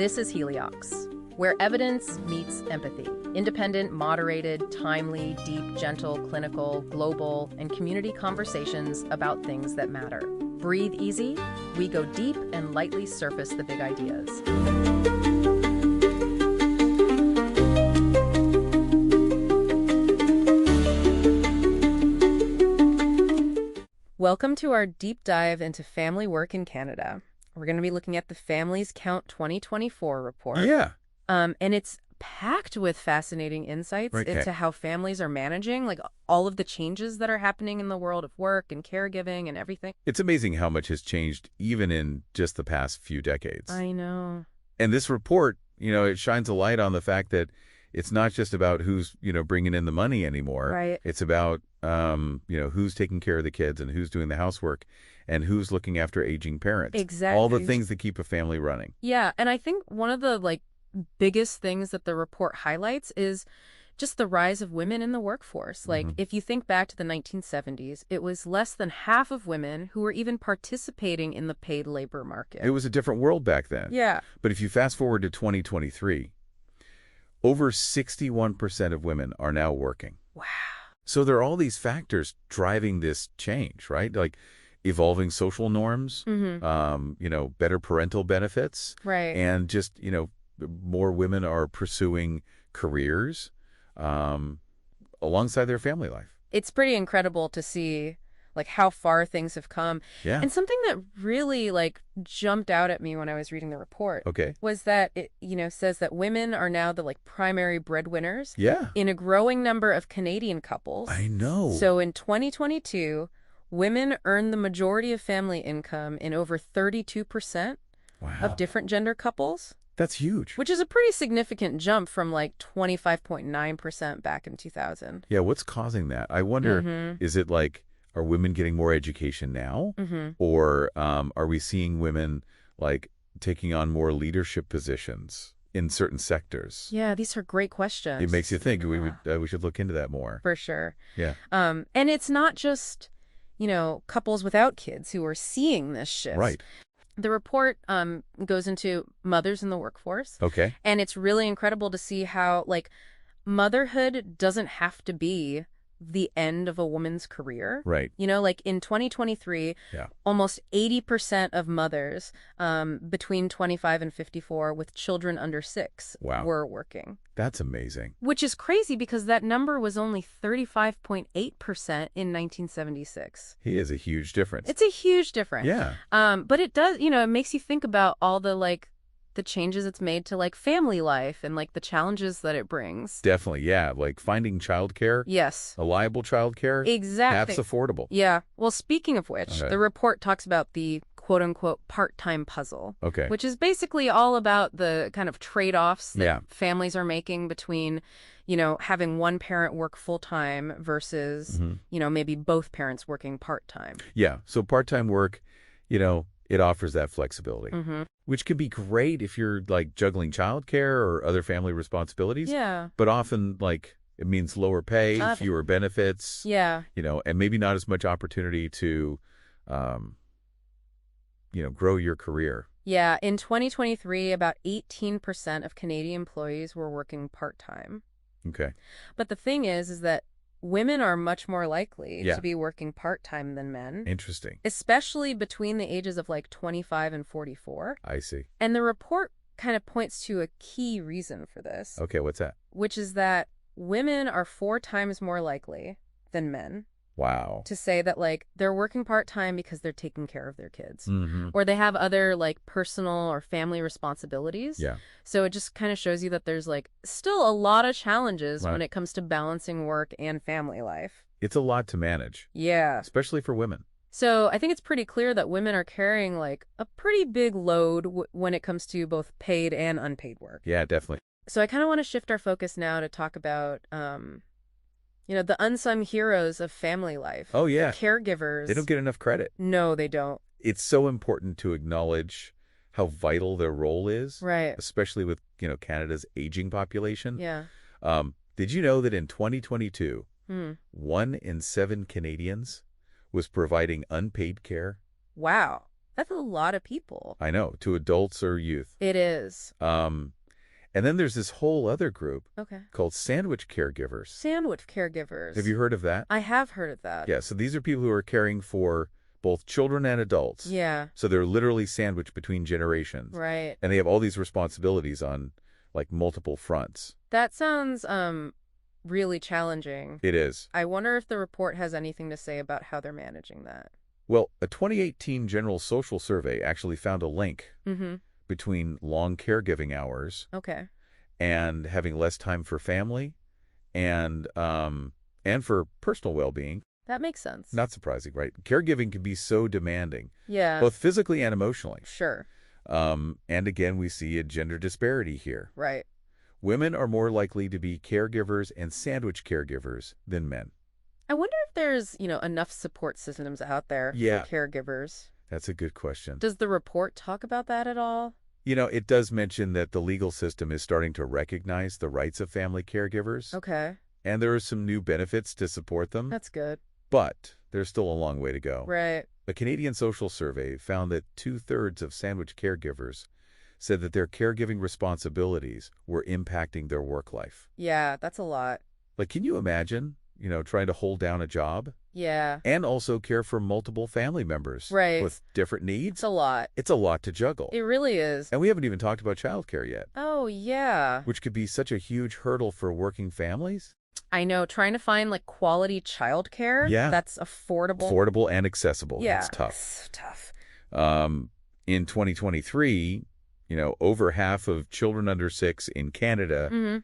This is Heliox, where evidence meets empathy. Independent, moderated, timely, deep, gentle, clinical, global, and community conversations about things that matter. Breathe easy. We go deep and lightly surface the big ideas. Welcome to our deep dive into family work in Canada. We're going to be looking at the Families Count 2024 report. Yeah. And it's packed with fascinating insights into how families are managing, like all of the changes that are happening in the world of work and caregiving and everything. It's amazing how much has changed even in just the past few decades. I know. And this report, it shines a light on the fact that it's not just about who's, bringing in the money anymore. Right. It's about, who's taking care of the kids and who's doing the housework and who's looking after aging parents. Exactly. All the things that keep a family running. Yeah. And I think one of the biggest things that the report highlights is just the rise of women in the workforce. If you think back to the 1970s, it was less than half of women who were even participating in the paid labor market. It was a different world back then. Yeah. But if you fast forward to 2023, over 61% of women are now working. Wow. So there are all these factors driving this change, right? Like evolving social norms, better parental benefits. Right. And just, more women are pursuing careers alongside their family life. It's pretty incredible to see how far things have come. Yeah. And something that really jumped out at me when I was reading the report was that it, says that women are now the primary breadwinners in a growing number of Canadian couples. I know. So in 2022, women earn the majority of family income in over 32% of different gender couples. That's huge. Which is a pretty significant jump from 25.9% back in 2000. Yeah, what's causing that? I wonder, is it are women getting more education now? Or are we seeing women taking on more leadership positions in certain sectors? Yeah, these are great questions. It makes you think we should look into that more. For sure. Yeah. And it's not just, couples without kids who are seeing this shift. Right. The report goes into mothers in the workforce. Okay. And it's really incredible to see how, motherhood doesn't have to be the end of a woman's career. Right. In 2023, almost 80% of mothers between 25 and 54 with children under 6 were working. That's amazing. Which is crazy because that number was only 35.8% in 1976. He is a huge difference. It's a huge difference. Yeah. But it does, it makes you think about all the changes it's made to family life and the challenges that it brings. Definitely, yeah. Finding childcare. Yes. Reliable childcare. Exactly. That's affordable. Yeah. Well, speaking of which, the report talks about the quote-unquote part-time puzzle. Okay. Which is basically all about the kind of trade-offs that families are making between, having one parent work full-time versus, maybe both parents working part-time. Yeah. So part-time work, it offers that flexibility, which can be great if you're juggling childcare or other family responsibilities. Yeah. But often it means lower pay, fewer benefits. Yeah. And maybe not as much opportunity to, grow your career. Yeah. In 2023, about 18% of Canadian employees were working part-time. Okay. But the thing is that women are much more likely to be working part-time than men. Interesting. Especially between the ages of 25 and 44. I see. And the report kind of points to a key reason for this. Okay, what's that? Which is that women are 4 times more likely than men. Wow. To say that they're working part-time because they're taking care of their kids. Or they have other personal or family responsibilities. Yeah. So it just kind of shows you that there's still a lot of challenges when it comes to balancing work and family life. It's a lot to manage. Yeah. Especially for women. So I think it's pretty clear that women are carrying a pretty big load when it comes to both paid and unpaid work. Yeah, definitely. So I kind of want to shift our focus now to talk about the unsung heroes of family life. Oh, yeah. The caregivers. They don't get enough credit. No, they don't. It's so important to acknowledge how vital their role is. Right. Especially with, Canada's aging population. Yeah. Did you know that in 2022, 1 in 7 Canadians was providing unpaid care? Wow. That's a lot of people. I know, to adults or youth. It is. And then there's this whole other group Okay. called sandwich caregivers. Sandwich caregivers. Have you heard of that? I have heard of that. Yeah, so these are people who are caring for both children and adults. Yeah. So they're literally sandwiched between generations. Right. And they have all these responsibilities on, like, multiple fronts. That sounds really challenging. It is. I wonder if the report has anything to say about how they're managing that. Well, a 2018 General Social Survey actually found a link Mm-hmm. between long caregiving hours Okay. and having less time for family and for personal well-being. That makes sense. Not surprising, right? Caregiving can be so demanding, Yeah. both physically and emotionally. Sure. And again, we see a gender disparity here. Right. Women are more likely to be caregivers and sandwich caregivers than men. I wonder if there's, enough support systems out there for caregivers. That's a good question. Does the report talk about that at all? It does mention that the legal system is starting to recognize the rights of family caregivers. Okay. And there are some new benefits to support them. That's good. But there's still a long way to go. Right. A Canadian social survey found that 2/3 of sandwich caregivers said that their caregiving responsibilities were impacting their work life. Yeah, that's a lot. Like, can you imagine, trying to hold down a job? Yeah. And also care for multiple family members with different needs? It's a lot. It's a lot to juggle. It really is. And we haven't even talked about childcare yet. Oh, yeah. Which could be such a huge hurdle for working families. I know. Trying to find, quality childcare that's affordable. Affordable and accessible. Yeah. It's tough. It's tough. In 2023, over half of children under 6 in Canada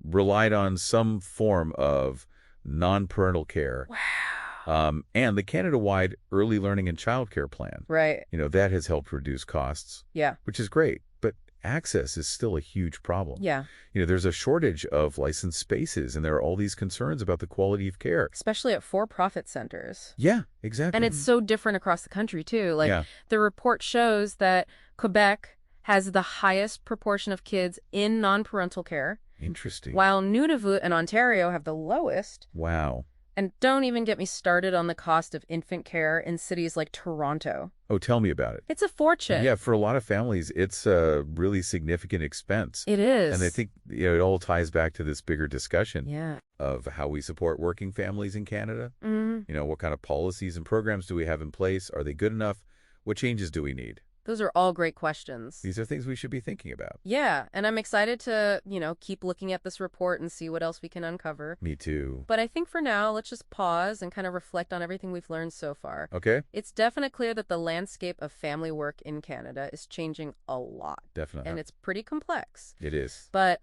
relied on some form of non-parental care. Wow. And the Canada-wide Early Learning and Childcare Plan. Right. That has helped reduce costs. Yeah. Which is great. But access is still a huge problem. Yeah. There's a shortage of licensed spaces, and there are all these concerns about the quality of care. Especially at for-profit centers. Yeah, exactly. And it's so different across the country, too. Yeah. The report shows that Quebec has the highest proportion of kids in non-parental care. Interesting. While Nunavut and Ontario have the lowest. Wow. And don't even get me started on the cost of infant care in cities like Toronto. Oh, tell me about it. It's a fortune. Yeah, for a lot of families, it's a really significant expense. It is. And I think it all ties back to this bigger discussion Yeah. of how we support working families in Canada. Mm-hmm. What kind of policies and programs do we have in place? Are they good enough? What changes do we need? Those are all great questions. These are things we should be thinking about. Yeah, and I'm excited to, keep looking at this report and see what else we can uncover. Me too. But I think for now, let's just pause and kind of reflect on everything we've learned so far. Okay. It's definitely clear that the landscape of family work in Canada is changing a lot. Definitely. And it's pretty complex. It is. But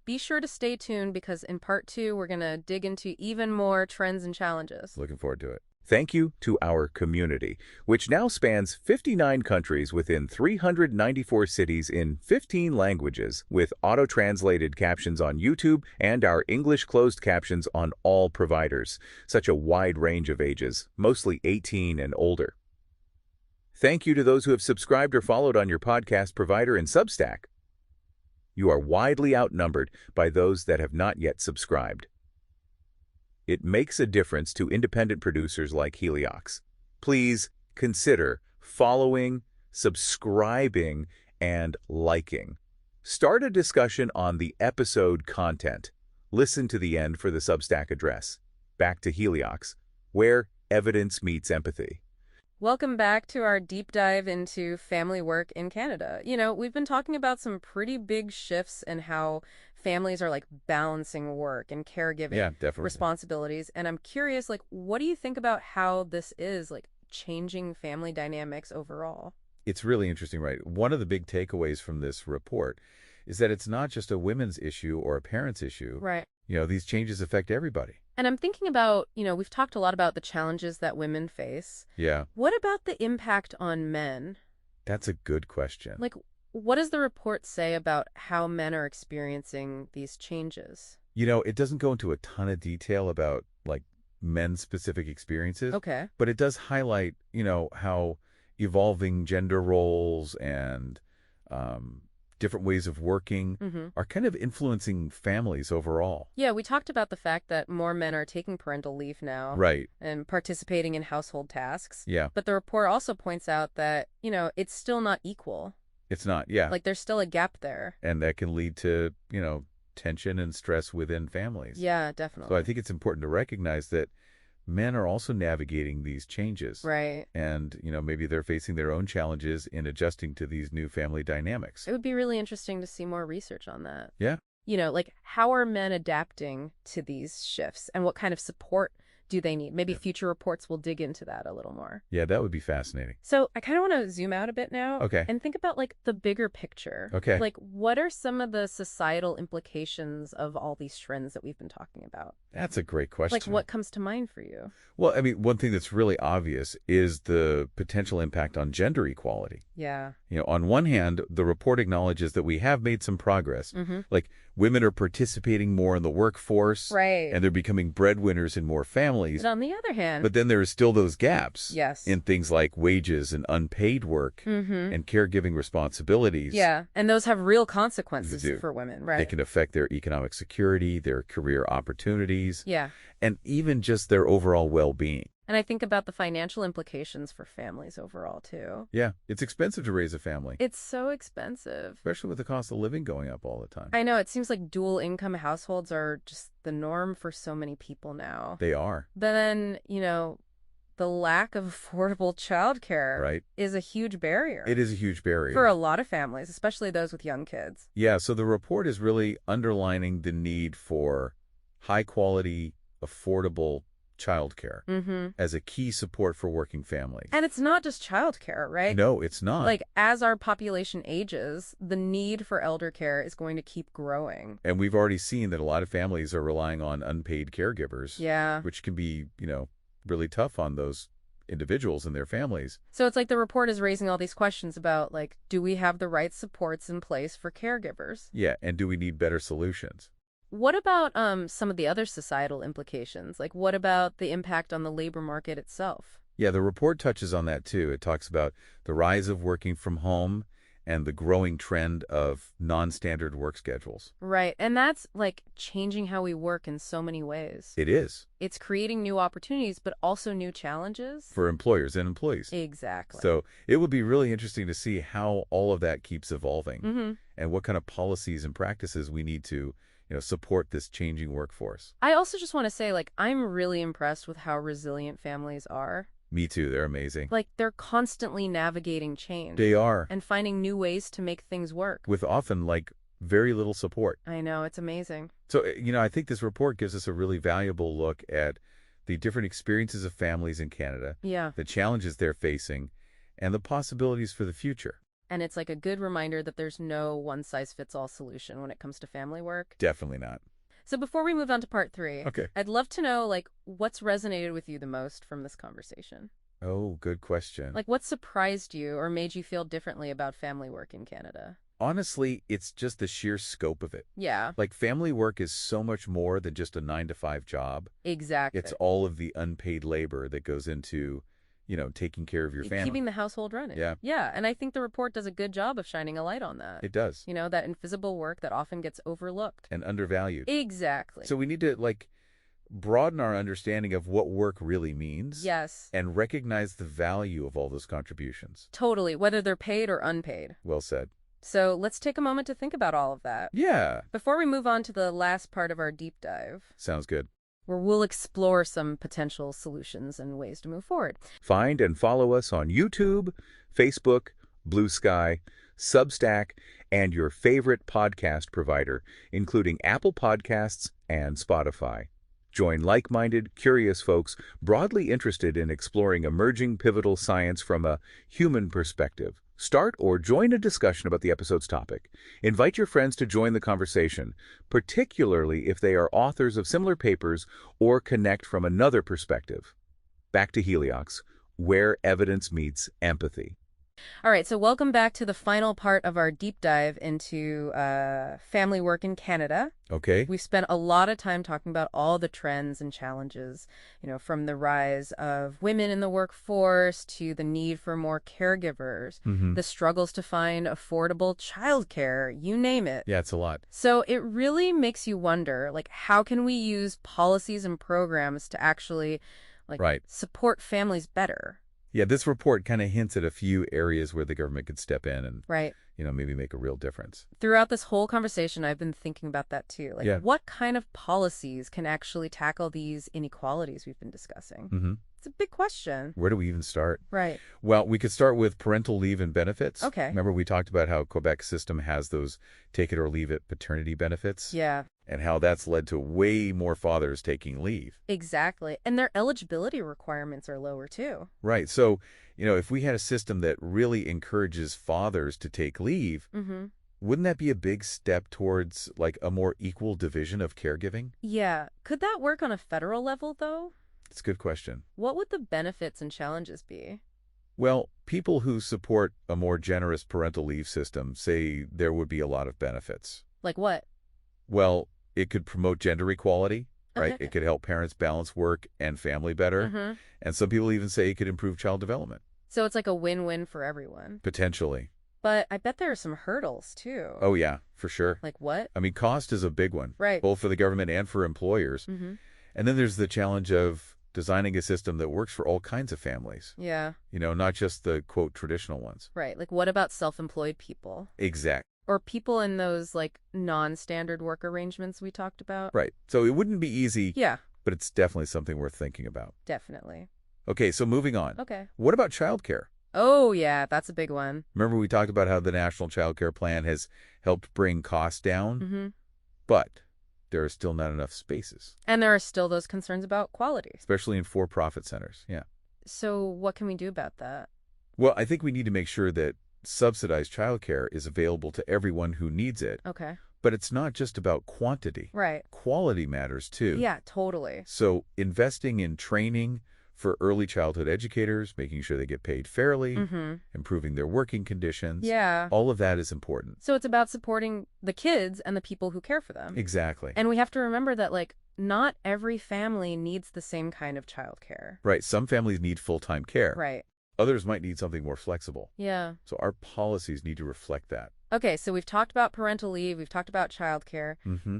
be sure to stay tuned because in part 2, we're going to dig into even more trends and challenges. Looking forward to it. Thank you to our community, which now spans 59 countries within 394 cities in 15 languages, with auto-translated captions on YouTube and our English closed captions on all providers. Such a wide range of ages, mostly 18 and older. Thank you to those who have subscribed or followed on your podcast provider in Substack. You are widely outnumbered by those that have not yet subscribed. It makes a difference to independent producers like Heliox. Please consider following, subscribing, and liking. Start a discussion on the episode content. Listen to the end for the Substack address. Back to Heliox, where evidence meets empathy. Welcome back to our deep dive into family work in Canada. We've been talking about some pretty big shifts in how families are balancing work and caregiving responsibilities. And I'm curious, what do you think about how this is changing family dynamics overall? It's really interesting, right? One of the big takeaways from this report is that it's not just a women's issue or a parent's issue. Right. These changes affect everybody. And I'm thinking about, we've talked a lot about the challenges that women face. Yeah. What about the impact on men? That's a good question. What does the report say about how men are experiencing these changes? It doesn't go into a ton of detail about, men's specific experiences. Okay. But it does highlight, how evolving gender roles and different ways of working are kind of influencing families overall. Yeah, we talked about the fact that more men are taking parental leave now. Right. And participating in household tasks. Yeah. But the report also points out that, it's still not equal. It's not, yeah. Like, there's still a gap there. And that can lead to, tension and stress within families. Yeah, definitely. So I think it's important to recognize that men are also navigating these changes. Right. And, maybe they're facing their own challenges in adjusting to these new family dynamics. It would be really interesting to see more research on that. Yeah. Like, how are men adapting to these shifts and what kind of support do they need? Maybe future reports will dig into that a little more. Yeah, that would be fascinating. So I kind of want to zoom out a bit now. Okay. And think about, like, the bigger picture. Okay. Like, what are some of the societal implications of all these trends that we've been talking about? That's a great question. Like, what comes to mind for you? Well, I mean, one thing that's really obvious is the potential impact on gender equality. Yeah. On one hand, the report acknowledges that we have made some progress. Like, women are participating more in the workforce. Right. And they're becoming breadwinners in more families. But on the other hand... But then there are still those gaps. Yes. In things like wages and unpaid work and caregiving responsibilities. Yeah. And those have real consequences for women, right? They can affect their economic security, their career opportunities. Yeah. And even just their overall well-being. And I think about the financial implications for families overall, too. Yeah, it's expensive to raise a family. It's so expensive. Especially with the cost of living going up all the time. I know. It seems like dual-income households are just the norm for so many people now. They are. But then, the lack of affordable childcare is a huge barrier. It is a huge barrier. For a lot of families, especially those with young kids. Yeah, so the report is really underlining the need for high-quality, affordable childcare as a key support for working families. And it's not just childcare, right? No, it's not. Like, as our population ages, the need for elder care is going to keep growing. And we've already seen that a lot of families are relying on unpaid caregivers. Yeah. Which can be, really tough on those individuals and their families. So it's like the report is raising all these questions about, like, do we have the right supports in place for caregivers? Yeah, and do we need better solutions? What about some of the other societal implications? Like, what about the impact on the labor market itself? Yeah, the report touches on that, too. It talks about the rise of working from home and the growing trend of non-standard work schedules. Right. And that's, like, changing how we work in so many ways. It is. It's creating new opportunities, but also new challenges. For employers and employees. Exactly. So it would be really interesting to see how all of that keeps evolving and what kind of policies and practices we need to support this changing workforce. I also just want to say, like, I'm really impressed with how resilient families are. Me too. They're amazing. Like, they're constantly navigating change. They are. And finding new ways to make things work. With often, like, very little support. I know. It's amazing. So, I think this report gives us a really valuable look at the different experiences of families in Canada. Yeah. The challenges they're facing, and the possibilities for the future. And it's like a good reminder that there's no one-size-fits-all solution when it comes to family work. Definitely not. So before we move on to part 3, okay, I'd love to know, like, what's resonated with you the most from this conversation? Oh, good question. Like, what surprised you or made you feel differently about family work in Canada? Honestly, it's just the sheer scope of it. Yeah. Like, family work is so much more than just a 9-to-5 job. Exactly. It's all of the unpaid labor that goes into taking care of your family. Keeping the household running. Yeah. Yeah, and I think the report does a good job of shining a light on that. It does. That invisible work that often gets overlooked. And undervalued. Exactly. So we need to, like, broaden our understanding of what work really means. Yes. And recognize the value of all those contributions. Totally, whether they're paid or unpaid. Well said. So let's take a moment to think about all of that. Yeah. Before we move on to the last part of our deep dive. Sounds good. Where we'll explore some potential solutions and ways to move forward. Find and follow us on YouTube, Facebook, Blue Sky, Substack, and your favorite podcast provider, including Apple Podcasts and Spotify. Join like-minded, curious folks broadly interested in exploring emerging pivotal science from a human perspective. Start or join a discussion about the episode's topic. Invite your friends to join the conversation, particularly if they are authors of similar papers or connect from another perspective. Back to Heliox, where evidence meets empathy. All right, so welcome back to the final part of our deep dive into family work in Canada. Okay. We've spent a lot of time talking about all the trends and challenges, from the rise of women in the workforce to the need for more caregivers, the struggles to find affordable childcare, you name it. Yeah, it's a lot. So it really makes you wonder, how can we use policies and programs to actually, support families better? Yeah, this report kind of hints at a few areas where the government could step in and, Right. Maybe make a real difference. Throughout this whole conversation, I've been thinking about that too. Yeah. What kind of policies can actually tackle these inequalities we've been discussing? It's a big question. Where do we even start? Right. Well, we could start with parental leave and benefits. Okay. Remember we talked about how Quebec's system has those take it or leave it paternity benefits? Yeah. And how that's led to way more fathers taking leave. Exactly. And their eligibility requirements are lower too. Right. So, if we had a system that really encourages fathers to take leave, wouldn't that be a big step towards a more equal division of caregiving? Yeah. Could that work on a federal level though? It's a good question. What would the benefits and challenges be? Well, people who support a more generous parental leave system say there would be a lot of benefits. Like what? Well, it could promote gender equality, right? Okay. It could help parents balance work and family better. And some people even say it could improve child development. So it's like a win-win for everyone. Potentially. But I bet there are some hurdles too. Oh, yeah, for sure. Like what? I mean, cost is a big one. Right. Both for the government and for employers. And then there's the challenge of designing a system that works for all kinds of families. Yeah. Not just the, quote, traditional ones. Right. What about self-employed people? Exactly. Or people in those, non-standard work arrangements we talked about? Right. So it wouldn't be easy. Yeah. But it's definitely something worth thinking about. Definitely. Okay, so moving on. Okay. What about childcare? Oh, yeah, that's a big one. Remember we talked about how the National Childcare Plan has helped bring costs down? But there are still not enough spaces. And there are still those concerns about quality. Especially in for-profit centers, yeah. So what can we do about that? Well, I think we need to make sure that subsidized childcare is available to everyone who needs it. Okay. But it's not just about quantity. Right. Quality matters, too. Yeah, totally. So investing in training for early childhood educators, making sure they get paid fairly, improving their working conditions. Yeah. All of that is important. So it's about supporting the kids and the people who care for them. Exactly. And we have to remember that, not every family needs the same kind of childcare. Right. Some families need full-time care. Right. Others might need something more flexible. Yeah. So our policies need to reflect that. Okay, so we've talked about parental leave, we've talked about childcare.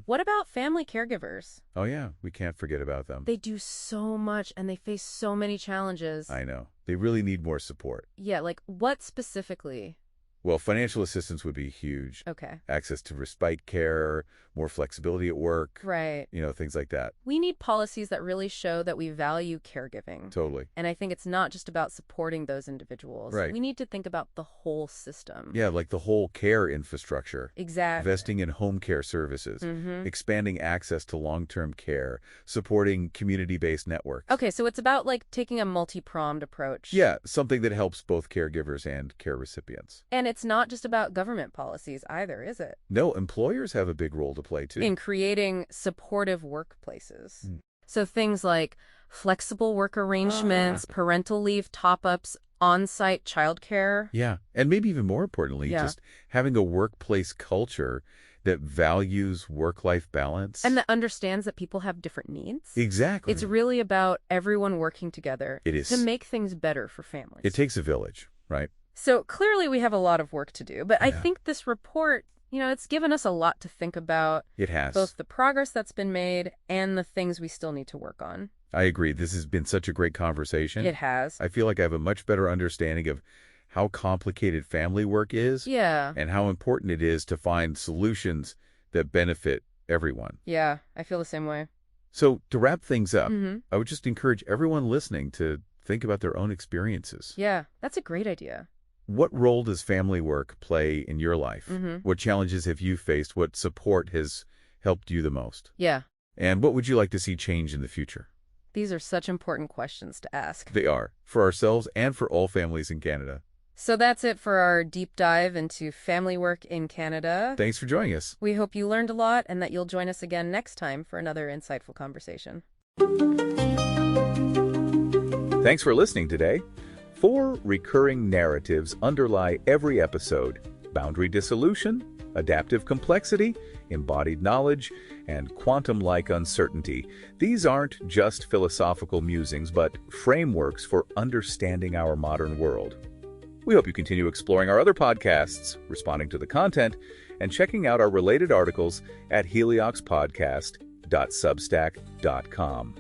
What about family caregivers? Oh, yeah. We can't forget about them. They do so much and they face so many challenges. I know. They really need more support. Yeah, what specifically? Well, financial assistance would be huge. Okay. Access to respite care, more flexibility at work. Right. Things like that. We need policies that really show that we value caregiving. Totally. And I think it's not just about supporting those individuals. Right. We need to think about the whole system. Yeah, the whole care infrastructure. Exactly. Investing in home care services. Expanding access to long-term care. Supporting community-based networks. Okay, so it's about, taking a multi-pronged approach. Yeah, something that helps both caregivers and care recipients. And it's not just about government policies either, is it? No, employers have a big role to play, too. In creating supportive workplaces. So things like flexible work arrangements, parental leave top-ups, on-site childcare. Yeah, and maybe even more importantly, just having a workplace culture that values work-life balance. And that understands that people have different needs. Exactly. It's really about everyone working together to make things better for families. It takes a village, right? So clearly we have a lot of work to do, but I think this report, it's given us a lot to think about. It has. Both the progress that's been made and the things we still need to work on. I agree. This has been such a great conversation. It has. I feel like I have a much better understanding of how complicated family work is. Yeah. And how important it is to find solutions that benefit everyone. Yeah, I feel the same way. So to wrap things up, I would just encourage everyone listening to think about their own experiences. Yeah, that's a great idea. What role does family work play in your life? What challenges have you faced? What support has helped you the most? Yeah. And what would you like to see change in the future? These are such important questions to ask. They are, for ourselves and for all families in Canada. So that's it for our deep dive into family work in Canada. Thanks for joining us. We hope you learned a lot and that you'll join us again next time for another insightful conversation. Thanks for listening today. 4 recurring narratives underlie every episode: boundary dissolution, adaptive complexity, embodied knowledge, and quantum-like uncertainty. These aren't just philosophical musings, but frameworks for understanding our modern world. We hope you continue exploring our other podcasts, responding to the content, and checking out our related articles at helioxpodcast.substack.com.